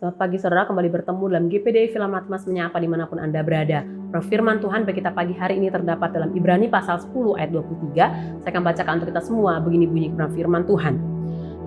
Selamat pagi saudara, kembali bertemu dalam GPDI Film Latmas Menyapa dimanapun Anda berada. Firman Tuhan bagi kita pagi hari ini terdapat dalam Ibrani pasal 10 ayat 23. Saya akan bacakan untuk kita semua, begini bunyi firman Tuhan.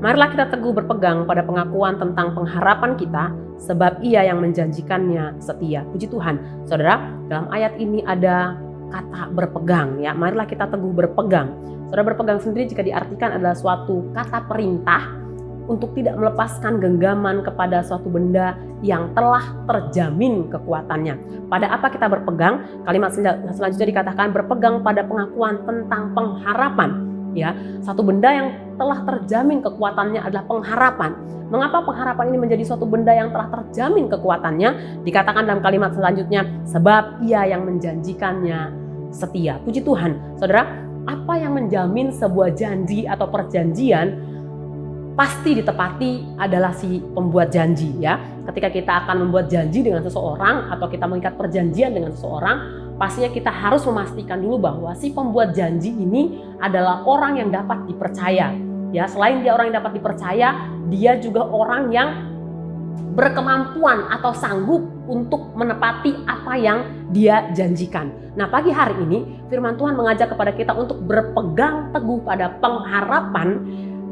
Marilah kita teguh berpegang pada pengakuan tentang pengharapan kita, sebab Ia yang menjanjikannya setia. Puji Tuhan. Saudara, dalam ayat ini ada kata berpegang ya. Marilah kita teguh berpegang. Saudara, berpegang sendiri jika diartikan adalah suatu kata perintah untuk tidak melepaskan genggaman kepada suatu benda yang telah terjamin kekuatannya. Pada apa kita berpegang? Kalimat selanjutnya dikatakan berpegang pada pengakuan tentang pengharapan. Ya, satu benda yang telah terjamin kekuatannya adalah pengharapan. Mengapa pengharapan ini menjadi suatu benda yang telah terjamin kekuatannya? Dikatakan dalam kalimat selanjutnya, sebab Ia yang menjanjikannya setia. Puji Tuhan. Saudara, apa yang menjamin sebuah janji atau perjanjian pasti ditepati adalah si pembuat janji ya. Ketika kita akan membuat janji dengan seseorang atau kita mengikat perjanjian dengan seseorang, pastinya kita harus memastikan dulu bahwa si pembuat janji ini adalah orang yang dapat dipercaya. Ya, selain dia orang yang dapat dipercaya, dia juga orang yang berkemampuan atau sanggup untuk menepati apa yang dia janjikan. Nah, pagi hari ini firman Tuhan mengajak kepada kita untuk berpegang teguh pada pengharapan.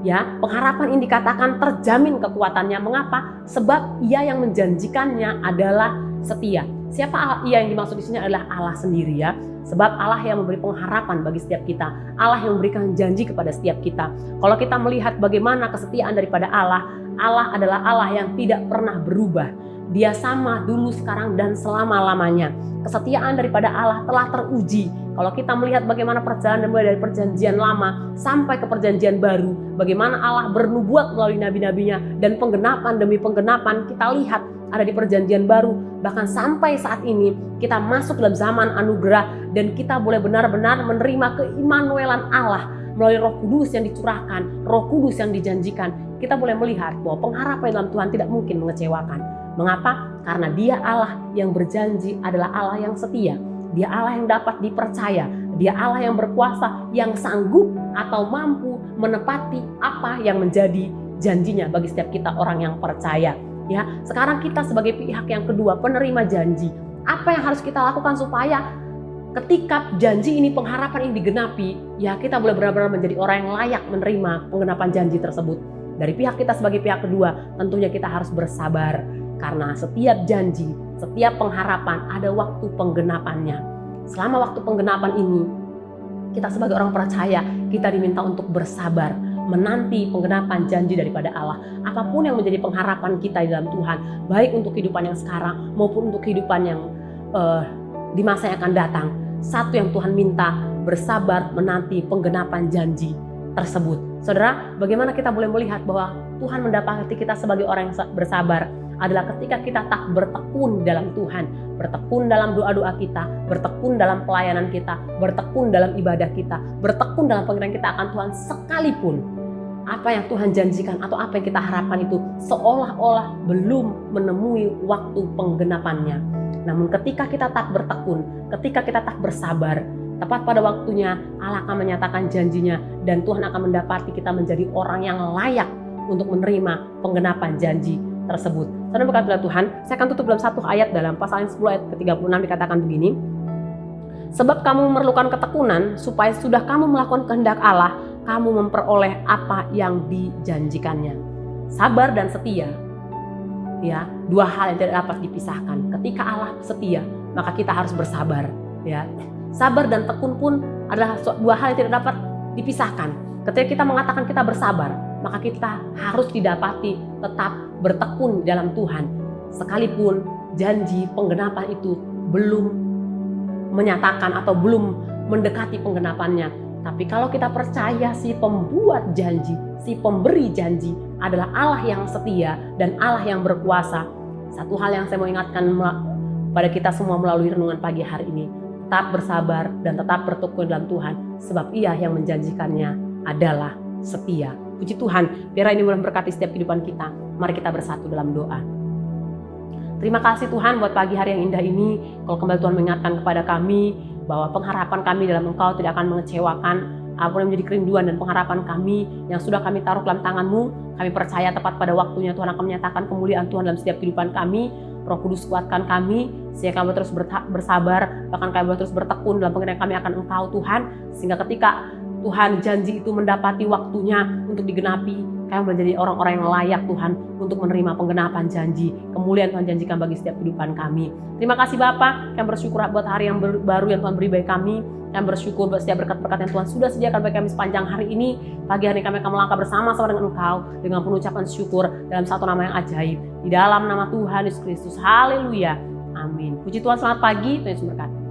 Ya, pengharapan ini dikatakan terjamin kekuatannya. Mengapa? Sebab Ia yang menjanjikannya adalah setia. Siapa Ia yang dimaksud di sini adalah Allah sendiri ya. Sebab Allah yang memberi pengharapan bagi setiap kita. Allah yang memberikan janji kepada setiap kita. Kalau kita melihat bagaimana kesetiaan daripada Allah, Allah adalah Allah yang tidak pernah berubah. Dia sama dulu, sekarang, dan selama-lamanya. Kesetiaan daripada Allah telah teruji. Kalau kita melihat bagaimana perjalanan mulai dari perjanjian lama sampai ke perjanjian baru, bagaimana Allah bernubuat melalui nabi-nabinya dan penggenapan demi penggenapan kita lihat ada di perjanjian baru. Bahkan sampai saat ini kita masuk dalam zaman anugerah dan kita boleh benar-benar menerima keimanuelan Allah melalui Roh Kudus yang dicurahkan, Roh Kudus yang dijanjikan. Kita boleh melihat bahwa pengharapan dalam Tuhan tidak mungkin mengecewakan. Mengapa? Karena Dia Allah yang berjanji adalah Allah yang setia. Dia Allah yang dapat dipercaya. Dia Allah yang berkuasa, yang sanggup atau mampu menepati apa yang menjadi janjinya bagi setiap kita orang yang percaya. Ya, sekarang kita sebagai pihak yang kedua, penerima janji. Apa yang harus kita lakukan supaya ketika janji ini, pengharapan ini digenapi, ya kita boleh benar-benar menjadi orang yang layak menerima penggenapan janji tersebut. Dari pihak kita sebagai pihak kedua, tentunya kita harus bersabar. Karena setiap janji, setiap pengharapan ada waktu penggenapannya. Selama waktu penggenapan ini, kita sebagai orang percaya, kita diminta untuk bersabar, menanti penggenapan janji daripada Allah. Apapun yang menjadi pengharapan kita di dalam Tuhan, baik untuk kehidupan yang sekarang maupun untuk kehidupan yang di masa yang akan datang. Satu yang Tuhan minta, bersabar menanti penggenapan janji tersebut. Saudara, bagaimana kita boleh melihat bahwa Tuhan mendapati kita sebagai orang yang bersabar adalah ketika kita tak bertekun dalam Tuhan, bertekun dalam doa-doa kita, bertekun dalam pelayanan kita, bertekun dalam ibadah kita, bertekun dalam pengiran kita akan Tuhan, sekalipun apa yang Tuhan janjikan atau apa yang kita harapkan itu seolah-olah belum menemui waktu penggenapannya. Namun ketika kita tak bertekun, ketika kita tak bersabar, tepat pada waktunya Allah akan menyatakan janjinya dan Tuhan akan mendapati kita menjadi orang yang layak untuk menerima penggenapan janji tersebut. Saudara berkata Tuhan, saya akan tutup dalam satu ayat dalam pasal 10 ayat ke-36 dikatakan begini. Sebab kamu memerlukan ketekunan supaya sudah kamu melakukan kehendak Allah, kamu memperoleh apa yang dijanjikannya. Sabar dan setia, ya, dua hal yang tidak dapat dipisahkan. Ketika Allah setia, maka kita harus bersabar, ya. Sabar dan tekun pun adalah dua hal yang tidak dapat dipisahkan. Ketika kita mengatakan kita bersabar, maka kita harus didapati tetap bertekun dalam Tuhan. Sekalipun janji penggenapan itu belum menyatakan atau belum mendekati penggenapannya. Tapi kalau kita percaya si pembuat janji, si pemberi janji adalah Allah yang setia dan Allah yang berkuasa. Satu hal yang saya mau ingatkan pada kita semua melalui renungan pagi hari ini. Tetap bersabar dan tetap bertekun dalam Tuhan. Sebab Ia yang menjanjikannya adalah setia. Puji Tuhan, biar ini boleh memberkati setiap kehidupan kita. Mari kita bersatu dalam doa. Terima kasih Tuhan buat pagi hari yang indah ini. Kalau kembali Tuhan mengingatkan kepada kami bahwa pengharapan kami dalam Engkau tidak akan mengecewakan. Apapun yang menjadi kerinduan dan pengharapan kami yang sudah kami taruh dalam tangan-Mu, kami percaya tepat pada waktunya Tuhan akan menyatakan kemuliaan Tuhan dalam setiap kehidupan kami. Roh Kudus kuatkan kami, sehingga kami terus bersabar, bahkan kami terus bertekun dalam pengenalan kami akan Engkau Tuhan, sehingga ketika Tuhan janji itu mendapati waktunya untuk digenapi, kami menjadi orang-orang yang layak Tuhan untuk menerima penggenapan janji, kemuliaan Tuhan janjikan bagi setiap kehidupan kami. Terima kasih Bapa, kami bersyukur buat hari yang baru yang Tuhan beri bagi kami. Kami bersyukur buat setiap berkat-berkat yang Tuhan sudah sediakan bagi kami sepanjang hari ini. Pagi hari kami akan melangkah bersama-sama dengan Engkau dengan penuh ucapan syukur dalam satu nama yang ajaib. Di dalam nama Tuhan Yesus Kristus. Haleluya. Amin. Puji Tuhan, selamat pagi. Tuhan Yesus berkati.